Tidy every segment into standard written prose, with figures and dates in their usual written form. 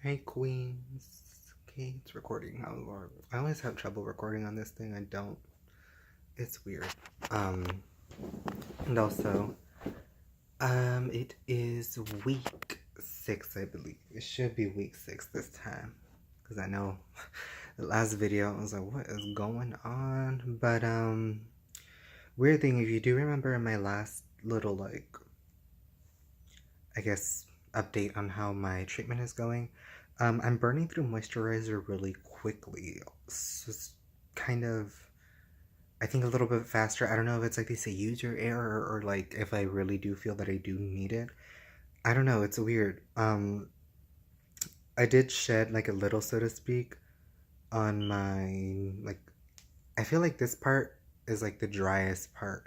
Hey queens. Okay, it's recording. Oh Lord. I always have trouble recording on this thing. I don't. It's weird. Um and also, it is week 6, I believe. It should be week 6 this time. Because I know the last video I was like, what is going on? But weird thing, if you do remember in my last little I guess update on how my treatment is going. I'm burning through moisturizer really quickly. So it's kind of, I think, a little bit faster. I don't know if it's like they say use your air, or like if I really do feel that I do need it. I don't know. It's weird. I did shed like a little, so to speak, on my like. I feel like this part is like the driest part,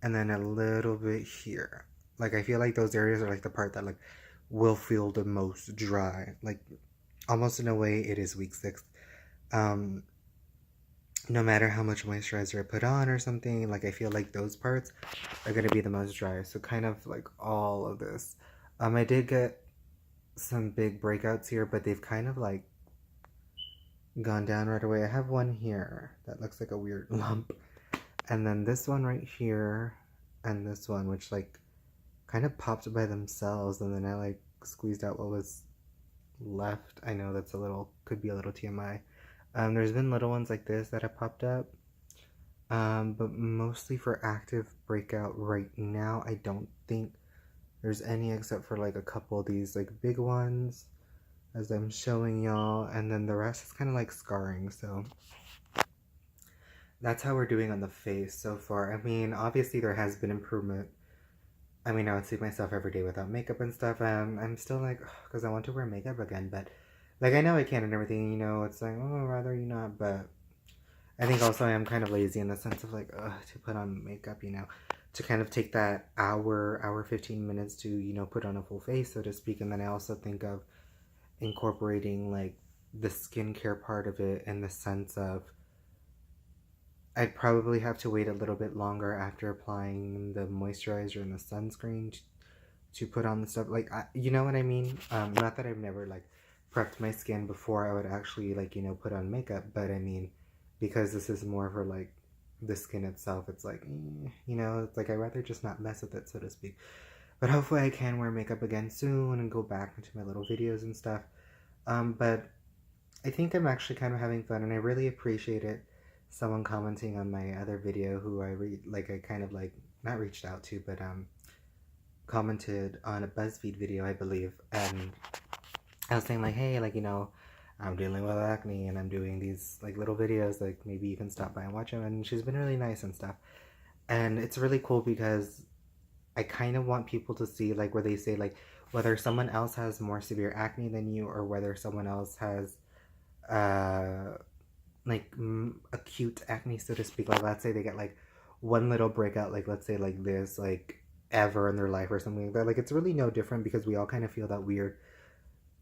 and then a little bit here. Like I feel like those areas are like the part that like will feel the most dry. Like almost in a way it is week 6. Um no matter how much moisturizer I put on or something, like I feel like those parts are gonna be the most dry. So kind of like all of this. I did get some big breakouts here, but they've kind of like gone down right away. I have one here that looks like a weird lump. And then this one right here, and this one, which like kind of popped by themselves, and then I like squeezed out what was left. I know that's a little, could be a little TMI. There's been little ones like this that have popped up, but mostly for active breakout right now. I don't think there's any except for like a couple of these like big ones as I'm showing y'all, and then the rest is kind of like scarring. So that's how we're doing on the face so far. I mean, obviously there has been improvement. I mean, I would see myself every day without makeup and stuff. I'm still like, because I want to wear makeup again, but like I know I can and everything, you know. It's like, oh, rather you not. But I think also I'm kind of lazy in the sense of like, to put on makeup, you know, to kind of take that hour 15 minutes to, you know, put on a full face, so to speak. And then I also think of incorporating like the skincare part of it in the sense of I'd probably have to wait a little bit longer after applying the moisturizer and the sunscreen to put on the stuff. Like, you know what I mean? Not that I've never like prepped my skin before I would actually like, you know, put on makeup, but I mean, because this is more for like the skin itself, it's like, you know, it's like I'd rather just not mess with it, so to speak. But hopefully I can wear makeup again soon and go back into my little videos and stuff. But I think I'm actually kind of having fun, and I really appreciate it. Someone commenting on my other video who I kind of like not reached out to, but commented on a BuzzFeed video, I believe, and I was saying like, hey, like, you know, I'm dealing with acne and I'm doing these like little videos, like maybe you can stop by and watch them. And she's been really nice and stuff, and it's really cool because I kind of want people to see like where they say like whether someone else has more severe acne than you, or whether someone else has uh like acute acne, so to speak. Like let's say they get like one little breakout, like let's say like this, like ever in their life or something like that. Like it's really no different because we all kind of feel that weird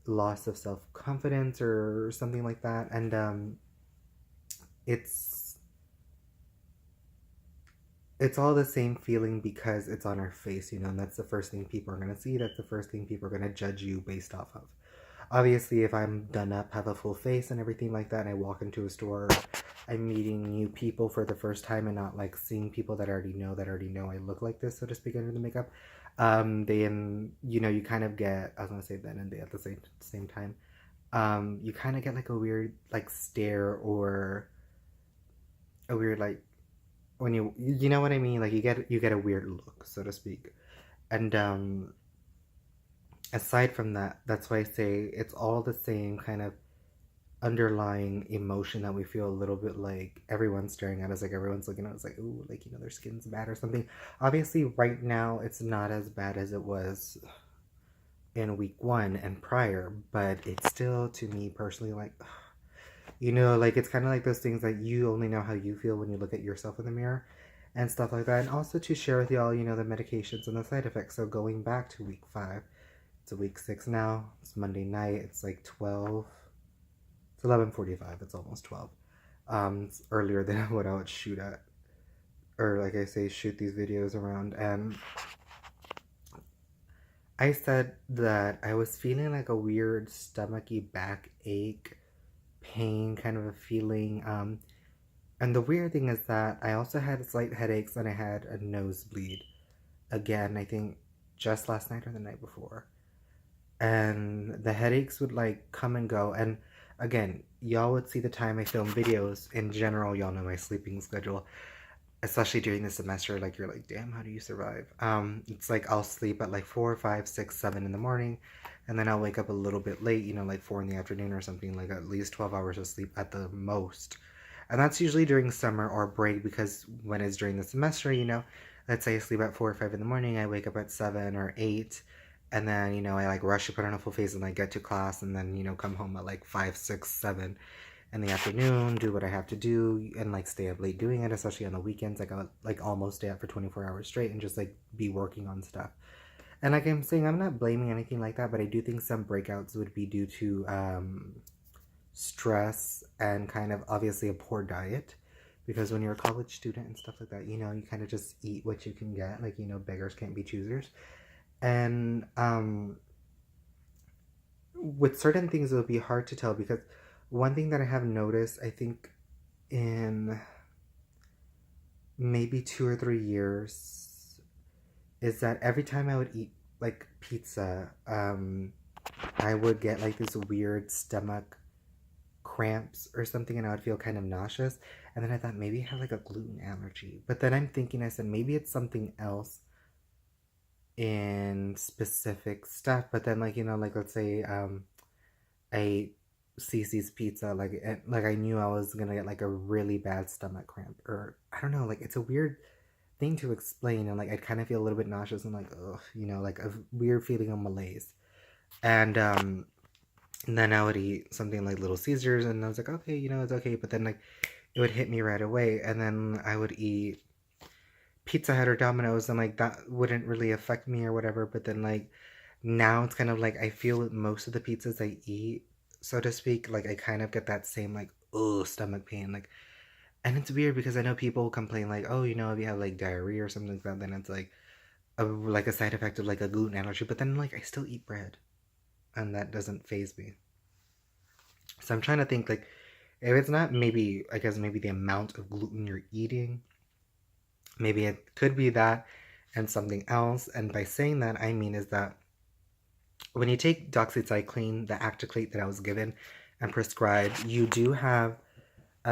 loss of self-confidence or something like that. And it's it's all the same feeling because it's on our face, you know, and that's the first thing people are going to see. That's the first thing people are going to judge you based off of. Obviously, if I'm done up, have a full face and everything like that, and I walk into a store, I'm meeting new people for the first time and not like seeing people that already know I look like this, so to speak, under the makeup. Then, you know, you kind of get, I was gonna say then and they at the same time. You kind of get like a weird like stare, or a weird like when you know what I mean, like you get a weird look, so to speak. And aside from that, that's why I say it's all the same kind of underlying emotion that we feel, a little bit like everyone's staring at us, like everyone's looking at us like, ooh, like, you know, their skin's bad or something. Obviously right now it's not as bad as it was in week 1 and prior, but it's still, to me personally, like, you know, like it's kind of like those things that you only know how you feel when you look at yourself in the mirror and stuff like that. And also to share with y'all, you know, the medications and the side effects. So going back to week 5, it's a week 6 now. It's Monday night. It's like 12. It's 11:45. It's almost 12. It's earlier than what I would shoot at, or like I say, shoot these videos around. And I said that I was feeling like a weird stomachy backache, pain kind of a feeling. And the weird thing is that I also had slight headaches and I had a nosebleed. Again, I think just last night or the night before. And the headaches would like come and go. And again, y'all would see the time I film videos. In general, y'all know my sleeping schedule, especially during the semester. Like, you're like, damn, how do you survive? It's like I'll sleep at like 4, 5, 6, 7 in the morning, and then I'll wake up a little bit late, like 4 in the afternoon or something, like at least 12 hours of sleep at the most. And that's usually during summer or break, because when it's during the semester, let's say I sleep at 4 or 5 in the morning, I wake up at 7 or 8, and then, I like rush to put on a full face and like get to class, and then, come home at like 5, 6, 7 in the afternoon, do what I have to do, and like stay up late doing it, especially on the weekends. Like, I'll like almost stay up for 24 hours straight and just like be working on stuff. And like I'm saying, I'm not blaming anything like that, but I do think some breakouts would be due to stress and kind of obviously a poor diet. Because when you're a college student and stuff like that, you kind of just eat what you can get. Like, beggars can't be choosers. And with certain things, it would be hard to tell, because one thing that I have noticed, I think, in maybe 2 or 3 years, is that every time I would eat like pizza, I would get like this weird stomach cramps or something, and I would feel kind of nauseous. And then I thought maybe I have like a gluten allergy. But then I'm thinking, I said maybe it's something else in specific stuff. But then, like, like let's say I ate Cece's pizza, like I knew I was gonna get like a really bad stomach cramp, or I don't know, like it's a weird thing to explain, and like I'd kind of feel a little bit nauseous and like, ugh, like a weird feeling of malaise. And then I would eat something like Little Caesars, and I was like, okay, it's okay. But then like it would hit me right away, and then I would eat Pizza Hut or Domino's, and like that wouldn't really affect me or whatever. But then like now it's kind of like I feel with most of the pizzas I eat, so to speak, like I kind of get that same like, ugh, stomach pain, like. And it's weird because I know people complain like, oh, if you have like diarrhea or something like that, then it's like a side effect of like a gluten allergy. But then like I still eat bread, and that doesn't phase me. So I'm trying to think, like, if it's not, maybe I guess maybe the amount of gluten you're eating, maybe it could be that and something else. And by saying that, I mean is that when you take doxycycline, the Acticlate that I was given and prescribed, you do have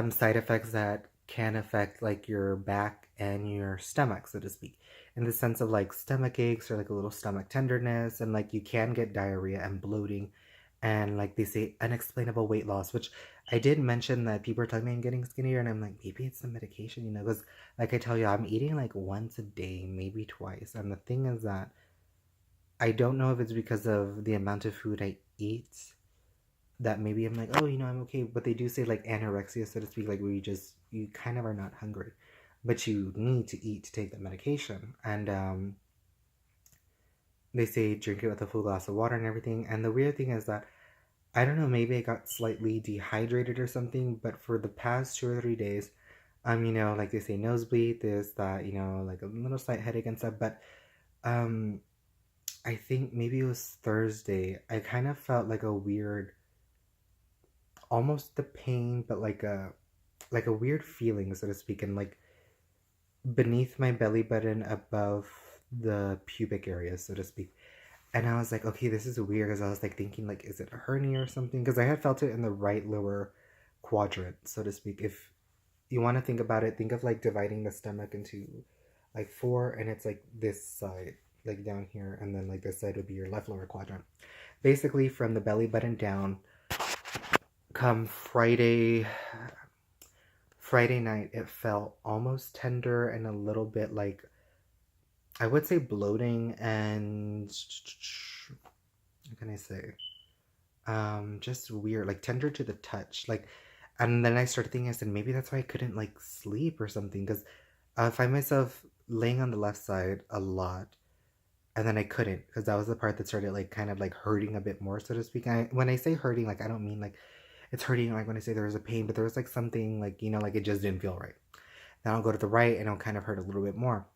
side effects that can affect like your back and your stomach, so to speak, in the sense of like stomach aches or like a little stomach tenderness, and like you can get diarrhea and bloating, and like they say unexplainable weight loss, which I did mention that people are telling me I'm getting skinnier, and I'm like, maybe it's the medication, because like I tell you, I'm eating like once a day, maybe twice. And the thing is that I don't know if it's because of the amount of food I eat, that maybe I'm like, oh, I'm okay. But they do say like anorexia, so to speak, like where you kind of are not hungry, but you need to eat to take that medication. And they say drink it with a full glass of water and everything. And the weird thing is that I don't know, maybe I got slightly dehydrated or something, but for the past 2 or 3 days, like they say nosebleed, this, that, like a little slight headache and stuff. But um, I think maybe it was Thursday, I kind of felt like a weird, almost the pain, but like a weird feeling, so to speak, and like beneath my belly button, above the pubic area, so to speak. And I was like, okay, this is weird, because I was like thinking, like, is it a hernia or something? Because I had felt it in the right lower quadrant, so to speak. If you want to think about it, think of like dividing the stomach into like four, and it's like this side, like down here, and then like this side would be your left lower quadrant. Basically, from the belly button down, come Friday night, it felt almost tender and a little bit like, I would say bloating, and what can I say? Just weird, like tender to the touch, like. And then I started thinking, I said maybe that's why I couldn't like sleep or something, because I find myself laying on the left side a lot, and then I couldn't, because that was the part that started like kind of like hurting a bit more, so to speak. And when I say hurting, like I don't mean like it's hurting like when I say there was a pain, but there was like something like, like it just didn't feel right. Then I'll go to the right and it'll kind of hurt a little bit more.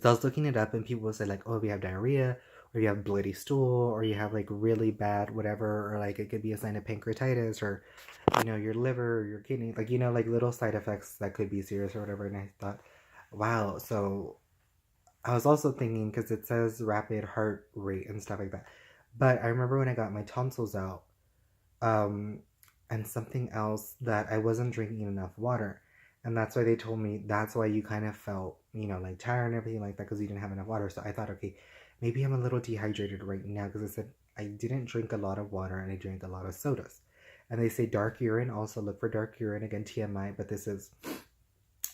So I was looking it up, and people will say like, oh, we have diarrhea, or you have bloody stool, or you have like really bad whatever, or like it could be a sign of pancreatitis, or your liver or your kidney, like like little side effects that could be serious or whatever. And I thought, wow. So I was also thinking, because it says rapid heart rate and stuff like that, but I remember when I got my tonsils out, um, and something else, that I wasn't drinking enough water. And that's why they told me that's why you kind of felt, like tired and everything like that, because you didn't have enough water. So I thought, okay, maybe I'm a little dehydrated right now, because I said I didn't drink a lot of water and I drank a lot of sodas. And they say dark urine, also look for dark urine. Again, TMI, but this is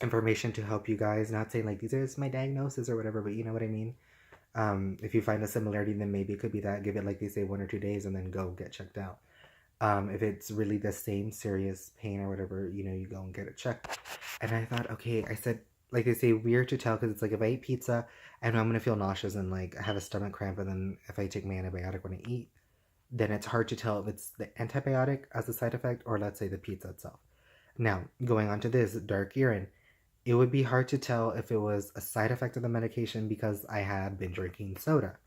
information to help you guys. Not saying like these are my diagnosis or whatever, but you know what I mean. If you find a similarity, then maybe it could be that. Give it, like they say, 1 or 2 days and then go get checked out. If it's really the same serious pain or whatever, you go and get it checked. And I thought, okay, I said, like they say, weird to tell, because it's like if I eat pizza, I know I'm gonna feel nauseous and like have a stomach cramp, and then if I take my antibiotic when I eat, then it's hard to tell if it's the antibiotic as a side effect, or let's say the pizza itself. Now, going on to this dark urine, it would be hard to tell if it was a side effect of the medication, because I had been drinking soda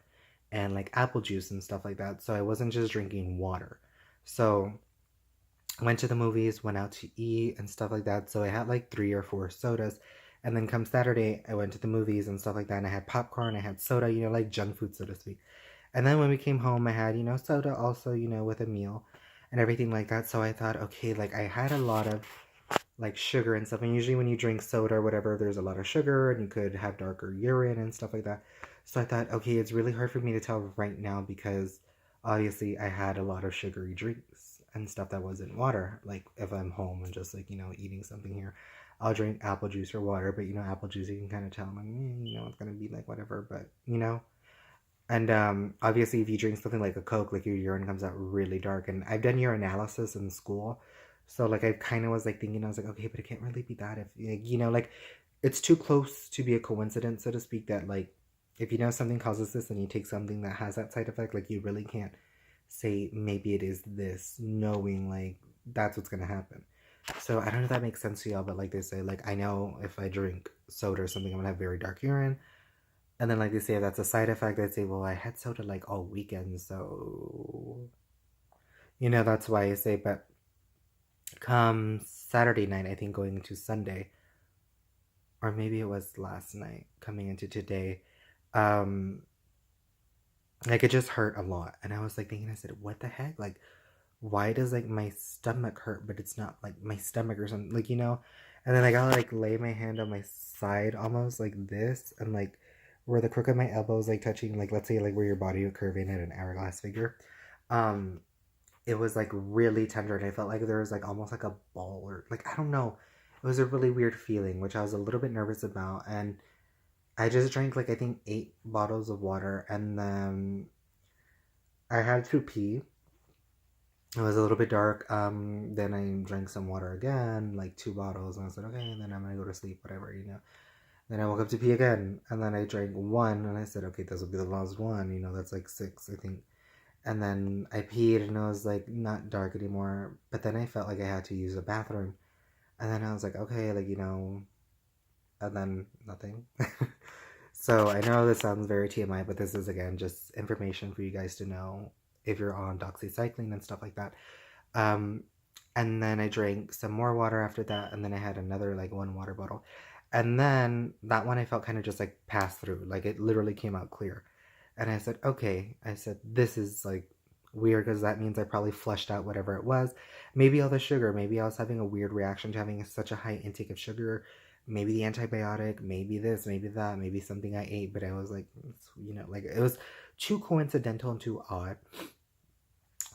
and like apple juice and stuff like that. So I wasn't just drinking water. So I went to the movies, went out to eat and stuff like that. So I had like 3 or 4 sodas. And then come Saturday, I went to the movies and stuff like that. And I had popcorn, I had soda, like junk food, so to speak. And then when we came home, I had, soda also, with a meal and everything like that. So I thought, okay, like I had a lot of like sugar and stuff. And usually when you drink soda or whatever, there's a lot of sugar and you could have darker urine and stuff like that. So I thought, okay, it's really hard for me to tell right now, because obviously I had a lot of sugary drinks and stuff that wasn't water. Like if I'm home and just like, eating something here, I'll drink apple juice or water. But apple juice, you can kind of tell, I'm like, it's going to be like whatever, but And obviously, if you drink something like a Coke, like your urine comes out really dark. And I've done urinalysis in school, so like I kind of was like thinking, I was like, okay, but it can't really be that if like it's too close to be a coincidence, so to speak. That like if something causes this and you take something that has that side effect, like you really can't say maybe it is this, knowing like that's what's gonna happen. So I don't know if that makes sense to y'all, but like they say, like I know if I drink soda or something, I'm gonna have very dark urine. And then, like they say, if that's a side effect, they'd say, well, I had soda like all weekend, so that's why I say. But come Saturday night, I think going into Sunday, or maybe it was last night coming into today, um, like it just hurt a lot, and I was like thinking, I said, what the heck, like why does like my stomach hurt, but it's not like my stomach or something, like and then I gotta like lay my hand on my side almost like this, and like where the crook of my elbow is like touching, like let's say like where your body would curve in at an hourglass figure. um it was like really tender, and I felt like there was like almost like a ball, or like I don't know, it was a really weird feeling, which I was a little bit nervous about. And I just drank like I think 8 bottles of water, and then I had to pee. It was a little bit dark. Then I drank some water again, like 2 bottles, and I said, okay, and then I'm gonna go to sleep, whatever. Then I woke up to pee again, and then I drank one, and I said, okay, this will be the last one. That's like 6, I think. And then I peed, and it was like not dark anymore. But then I felt like I had to use the bathroom, and then I was like, okay, like and then nothing. So I know this sounds very TMI, but this is again just information for you guys to know if you're on doxycycline and stuff like that. Um, and then I drank some more water after that, and then I had another like 1 water bottle. And then that one I felt kind of just like pass through, like it literally came out clear. And I said, okay, I said, this is like weird, because that means I probably flushed out whatever it was. Maybe all the sugar, maybe I was having a weird reaction to having such a high intake of sugar. Maybe the antibiotic, maybe this, maybe that, maybe something I ate, but I was like, like it was too coincidental and too odd.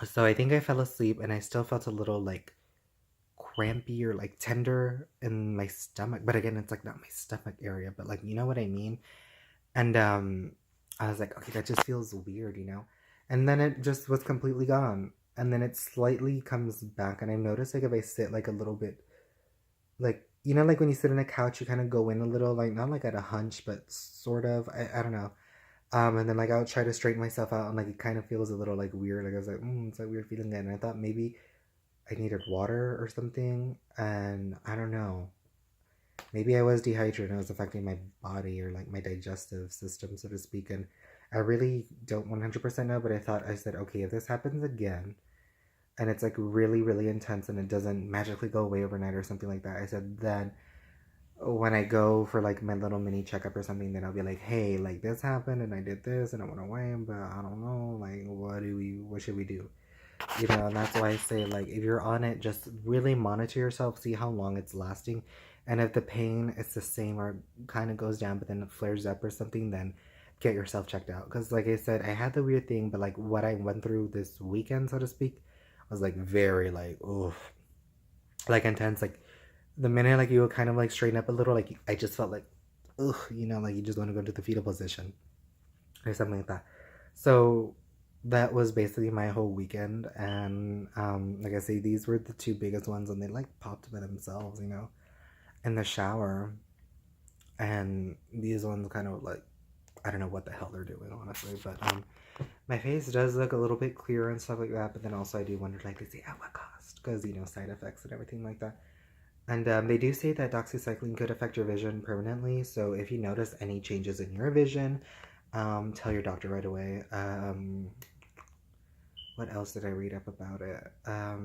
So I think I fell asleep, and I still felt a little like crampy or like tender in my stomach. But again, it's like not my stomach area, but like, you know what I mean? And I was like, okay, that just feels weird, And then it just was completely gone. And then it slightly comes back. And I noticed like if I sit like a little bit, like, like when you sit on a couch, you kind of go in a little, like not like at a hunch, but sort of. I don't know. And then like I'll try to straighten myself out, and like it kind of feels a little like weird. Like I was like, it's a weird feeling. And I thought maybe I needed water or something. And I don't know. Maybe I was dehydrated and it was affecting my body, or like my digestive system, so to speak. And I really don't 100% know, but I said, okay, if this happens again, and it's like really, really intense and it doesn't magically go away overnight or something like that, I said, then when I go for like my little mini checkup or something, then I'll be like, hey, like this happened and I did this and I went away, but I don't know, like, what should we do? You know, and that's why I say, like, if you're on it, just really monitor yourself, see how long it's lasting. And if the pain is the same or kind of goes down, but then it flares up or something, then get yourself checked out. Because, like I said, I had the weird thing, but like what I went through this weekend, so to speak, was like very, like, oof, like intense. Like, the minute, like, you would kind of like straighten up a little, like, I just felt like, ugh, you know, like you just want to go into the fetal position or something like that. So that was basically my whole weekend, and like I say, these were the two biggest ones, and they like popped by themselves, you know, in the shower. And these ones kind of like, I don't know what the hell they're doing, honestly, but my face does look a little bit clearer and stuff like that. But then also I do wonder, like, they say at what cost, because you know, side effects and everything like that. And they do say that doxycycline could affect your vision permanently. So if you notice any changes in your vision, tell your doctor right away. What else did I read up about it? I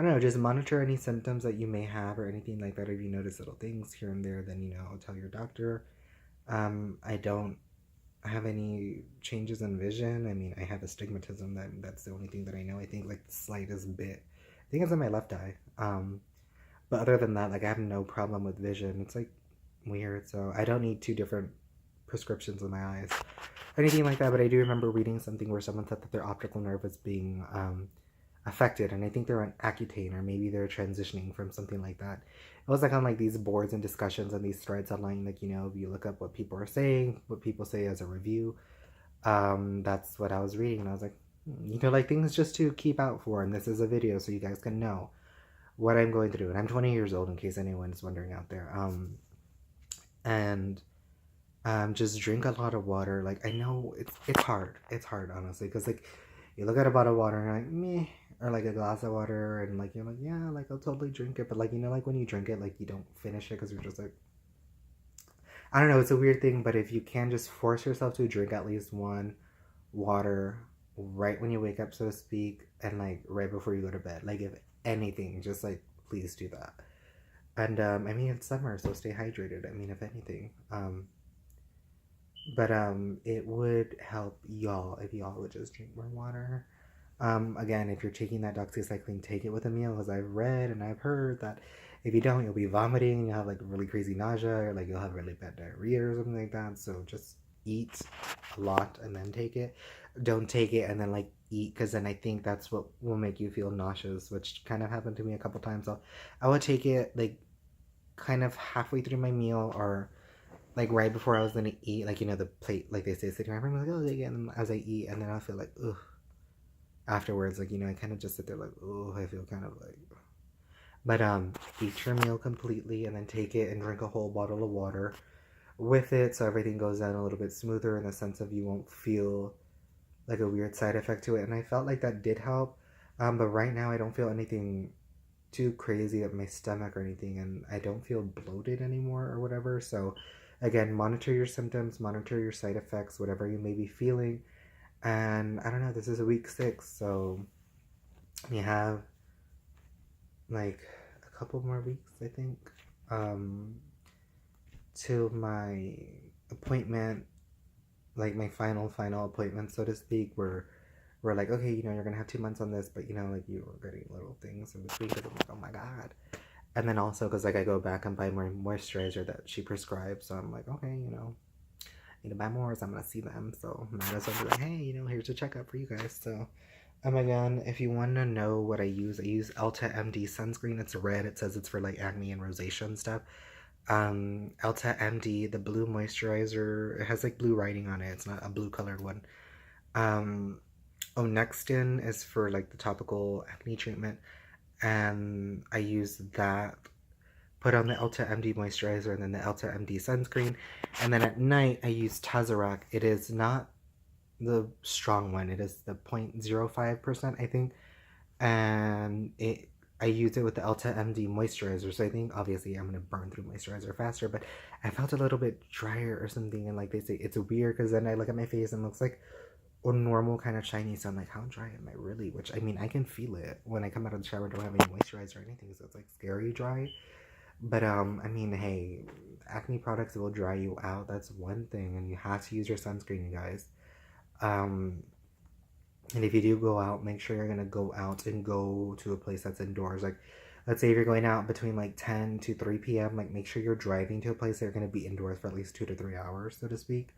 don't know, just monitor any symptoms that you may have or anything like that. If you notice little things here and there, then, you know, tell your doctor. I don't have any changes in vision. I mean, I have astigmatism. That's the only thing that I know. I think like the slightest bit. I think it's in my left eye. But other than that, like, I have no problem with vision. It's like weird. So I don't need two different prescriptions in my eyes or anything like that. But I do remember reading something where someone said that their optical nerve was being affected, and I think they're on Accutane, or maybe they're transitioning from something like that. It was like on like these boards and discussions and these threads online, like, you know, if you look up what people are saying, what people say as a review, that's what I was reading, and I was like, you know, like, things just to keep out for, and this is a video so you guys can know what I'm going through. And I'm 20 years old, in case anyone is wondering out there. And just drink a lot of water. Like, I know it's hard, honestly, because like you look at a bottle of water and you're like, meh, or like a glass of water, and like you're like, yeah, like I'll totally drink it, but like, you know, like when you drink it, like you don't finish it because you're just like, I don't know, it's a weird thing. But if you can just force yourself to drink at least one water right when you wake up, so to speak, and like right before you go to bed, like, if anything, just like, please do that. And I mean, it's summer, so stay hydrated. I mean, if anything, but it would help y'all if y'all would just drink more water. Again, if you're taking that doxycycline, take it with a meal, because I've read and I've heard that if you don't, you'll be vomiting, you'll have like really crazy nausea, or like you'll have really bad diarrhea or something like that. So just eat a lot and then take it. Don't take it and then like eat, because then I think that's what will make you feel nauseous, which kind of happened to me a couple times. So I would take it like kind of halfway through my meal, or like right before I was gonna eat, like, you know, the plate, like they say, sitting around, I'm like, oh, again, as I eat, and then I feel like, ugh, afterwards, like, you know, I kind of just sit there like, oh, I feel kind of like, but eat your meal completely and then take it and drink a whole bottle of water with it, so everything goes down a little bit smoother, in the sense of you won't feel like a weird side effect to it. And I felt like that did help. But right now I don't feel anything too crazy at my stomach or anything, and I don't feel bloated anymore or whatever. So again, monitor your symptoms, monitor your side effects, whatever you may be feeling. And I don't know, this is week 6, so we have like a couple more weeks, I think, till my appointment, like my final appointment, so to speak, where we're like, okay, you know, you're gonna have 2 months on this, but you know, like, you were getting little things in between, because I'm like, oh my god. And then also because like I go back and buy more moisturizer that she prescribes, so I'm like, okay, you know, I need to buy more, so I'm gonna see them, so might as well be like, hey, you know, here's a checkup for you guys. So again, if you want to know what I use Elta MD sunscreen. It's red, it says it's for like acne and rosacea and stuff. Elta MD, the blue moisturizer, it has like blue writing on it, it's not a blue colored one. Onextin is for like the topical acne treatment, and I use that, put on the Elta MD moisturizer, and then the Elta MD sunscreen. And then at night I use Tazorac. It is not the strong one, it is the 0.05%, I think, and it I use it with the Elta MD moisturizer, so I think obviously I'm gonna burn through moisturizer faster, but I felt a little bit drier or something, and like they say it's weird because then I look at my face and it looks like a normal kind of shiny, so I'm like, how dry am I really? Which I mean, I can feel it when I come out of the shower, don't have any moisturizer or anything, so it's like scary dry. But I mean, hey, acne products will dry you out. That's one thing, and you have to use your sunscreen, you guys. Um, and if you do go out, make sure you're gonna go out and go to a place that's indoors. Like, let's say if you're going out between like 10 to 3 p.m., like make sure you're driving to a place that you're gonna be indoors for at least 2 to 3 hours, so to speak.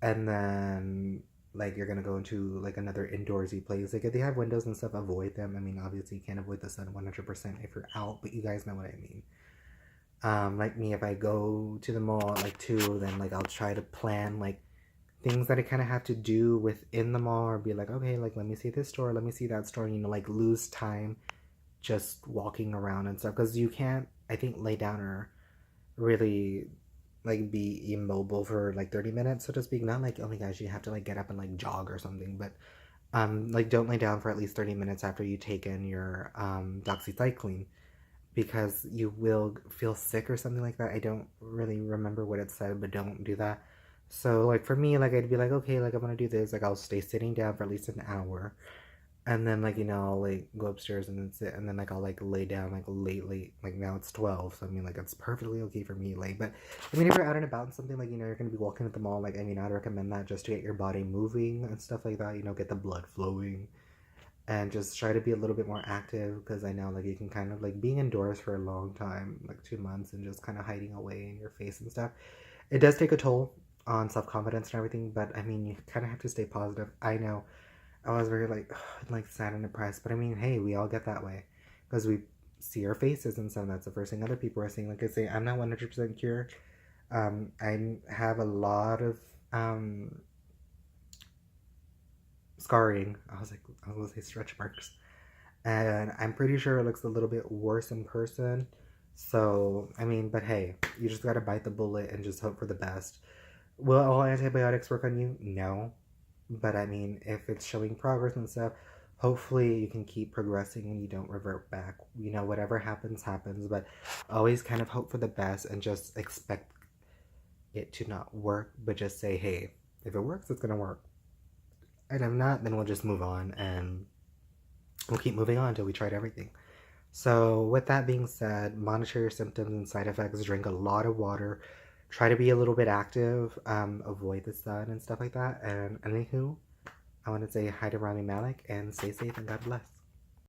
And then like you're gonna go into like another indoorsy place. Like if they have windows and stuff, avoid them. I mean, obviously you can't avoid the sun 100% if you're out, but you guys know what I mean. Like me, if I go to the mall at like 2, then like I'll try to plan like things that I kind of have to do within the mall, or be like, okay, like let me see this store, let me see that store, like lose time just walking around and stuff, because you can't, I think, lay down or really like be immobile for like 30 minutes, so to speak. Not like, oh my gosh, you have to like get up and like jog or something, but like don't lay down for at least 30 minutes after you take in your doxycycline, because you will feel sick or something like that. I don't really remember what it said, but don't do that. So like for me, like I'd be like, okay, like I'm gonna do this. Like I'll stay sitting down for at least an hour, and then like I'll like go upstairs and then sit, and then like I'll like lay down like late. Like now it's 12, so I mean like it's perfectly okay for me late. But I mean if you're out and about and something, like you're gonna be walking at the mall, like I mean I'd recommend that just to get your body moving and stuff like that. Get the blood flowing, and just try to be a little bit more active, because I know like you can kind of like being indoors for a long time, like 2 months, and just kind of hiding away in your face and stuff. It does take a toll on self confidence and everything, but I mean you kind of have to stay positive. I know I was very like sad and depressed, but I mean hey, we all get that way because we see our faces and stuff. That's the first thing other people are seeing. Like I say, I'm not 100% cured. I have a lot of scarring. I was gonna say stretch marks, and I'm pretty sure it looks a little bit worse in person. So I mean, but hey, you just gotta bite the bullet and just hope for the best. Will all antibiotics work on you? No, but I mean, if it's showing progress and stuff, hopefully you can keep progressing and you don't revert back. Whatever happens, happens, but always kind of hope for the best and just expect it to not work, but just say, hey, if it works, it's gonna work. And if not, then we'll just move on and we'll keep moving on until we tried everything. So, with that being said, monitor your symptoms and side effects, drink a lot of water, try to be a little bit active, avoid the sun and stuff like that. And anywho, I want to say hi to Rami Malik and stay safe and God bless.